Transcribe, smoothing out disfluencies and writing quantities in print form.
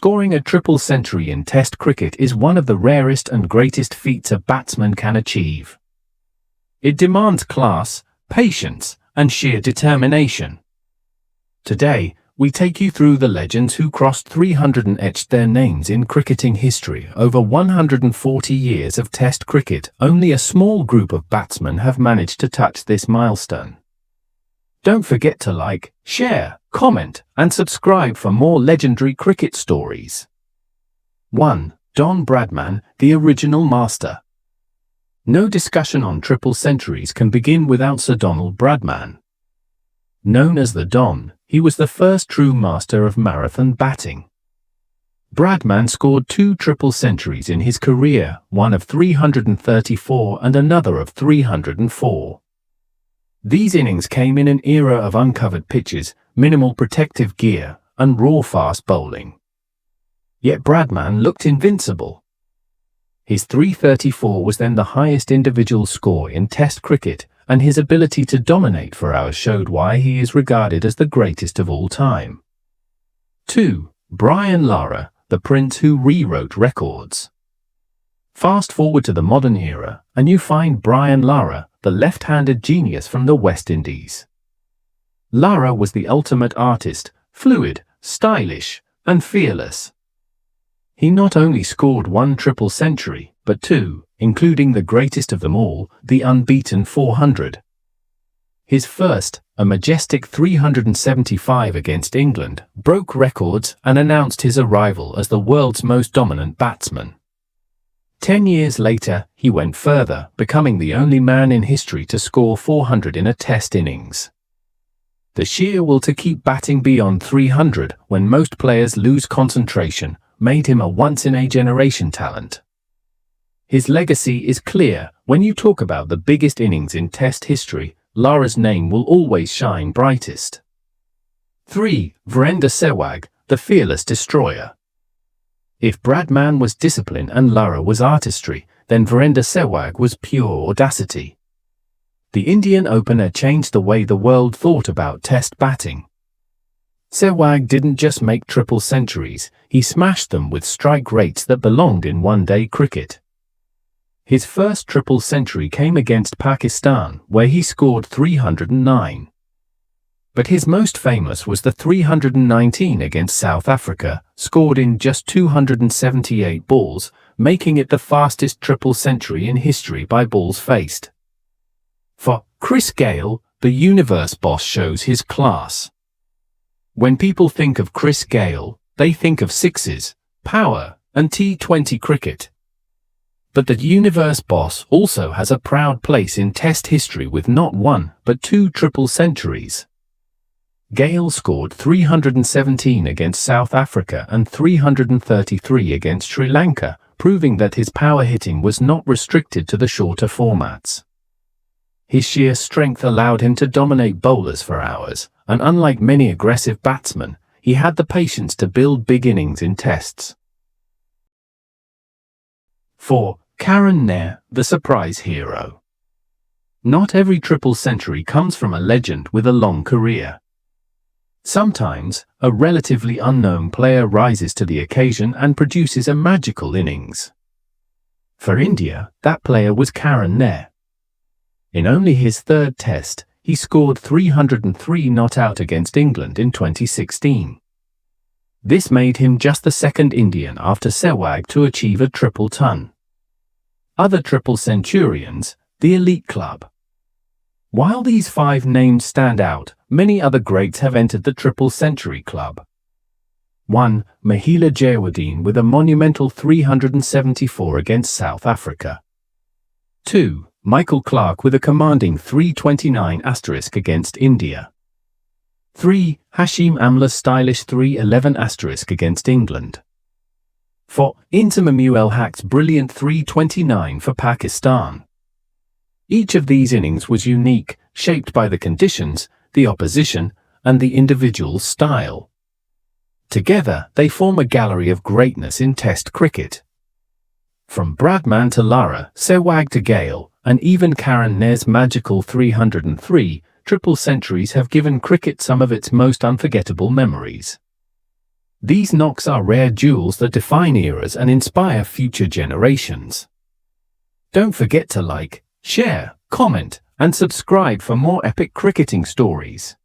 Scoring a triple century in Test cricket is one of the rarest and greatest feats a batsman can achieve. It demands class, patience, and sheer determination. Today, we take you through the legends who crossed 300 and etched their names in cricketing history. Over 140 years of Test cricket, only a small group of batsmen have managed to touch this milestone. Don't forget to like, share, comment, and subscribe for more legendary cricket stories. 1. Don Bradman, the original master. No discussion on triple centuries can begin without Sir Donald Bradman. Known as the Don, he was the first true master of marathon batting. Bradman scored 2 triple centuries in his career, one of 334 and another of 304. These innings came in an era of uncovered pitches, minimal protective gear, and raw fast bowling. Yet Bradman looked invincible. His 334 was then the highest individual score in Test cricket, and his ability to dominate for hours showed why he is regarded as the greatest of all time. 2. Brian Lara, the prince who rewrote records. Fast forward to the modern era, and you find Brian Lara, the left-handed genius from the West Indies. Lara was the ultimate artist, fluid, stylish, and fearless. He not only scored 1 triple century, but 2, including the greatest of them all, the unbeaten 400. His first, a majestic 375 against England, broke records and announced his arrival as the world's most dominant batsman. 10 years later, he went further, becoming the only man in history to score 400 in a Test innings. The sheer will to keep batting beyond 300 when most players lose concentration made him a once-in-a-generation talent. His legacy is clear. When you talk about the biggest innings in Test history, Lara's name will always shine brightest. 3. Virender Sehwag, the fearless destroyer. If Bradman was discipline and Lara was artistry, then Virender Sehwag was pure audacity. The Indian opener changed the way the world thought about Test batting. Sehwag didn't just make triple centuries, he smashed them with strike rates that belonged in one-day cricket. His first triple century came against Pakistan, where he scored 309. But his most famous was the 319 against South Africa, scored in just 278 balls, making it the fastest triple century in history by balls faced. For Chris Gayle, the universe boss shows his class. When people think of Chris Gayle, they think of sixes, power, and T20 cricket. But the universe boss also has a proud place in Test history with not 1, but 2 triple centuries. Gayle scored 317 against South Africa and 333 against Sri Lanka, proving that his power hitting was not restricted to the shorter formats. His sheer strength allowed him to dominate bowlers for hours, and unlike many aggressive batsmen, he had the patience to build big innings in Tests. 4. Karun Nair, the surprise hero. Not every triple century comes from a legend with a long career. Sometimes, a relatively unknown player rises to the occasion and produces a magical innings. For India, that player was Karun Nair. In only his 3rd Test, he scored 303 not out against England in 2016. This made him just the 2nd Indian after Sehwag to achieve a triple ton. Other triple centurions, the elite club. While these 5 names stand out, many other greats have entered the triple century club. 1. Mahela Jayawardene with a monumental 374 against South Africa. 2. Michael Clarke with a commanding 329 * against India. 3. Hashim Amla's stylish 311 * against England. 4. Inzamam ul Haq's brilliant 329 for Pakistan. Each of these innings was unique, shaped by the conditions, the opposition, and the individual's style. Together, they form a gallery of greatness in Test cricket. From Bradman to Lara, Sehwag to Gayle, and even Karun Nair's magical 303, triple centuries have given cricket some of its most unforgettable memories. These knocks are rare jewels that define eras and inspire future generations. Don't forget to like, share, comment, and subscribe for more epic cricketing stories.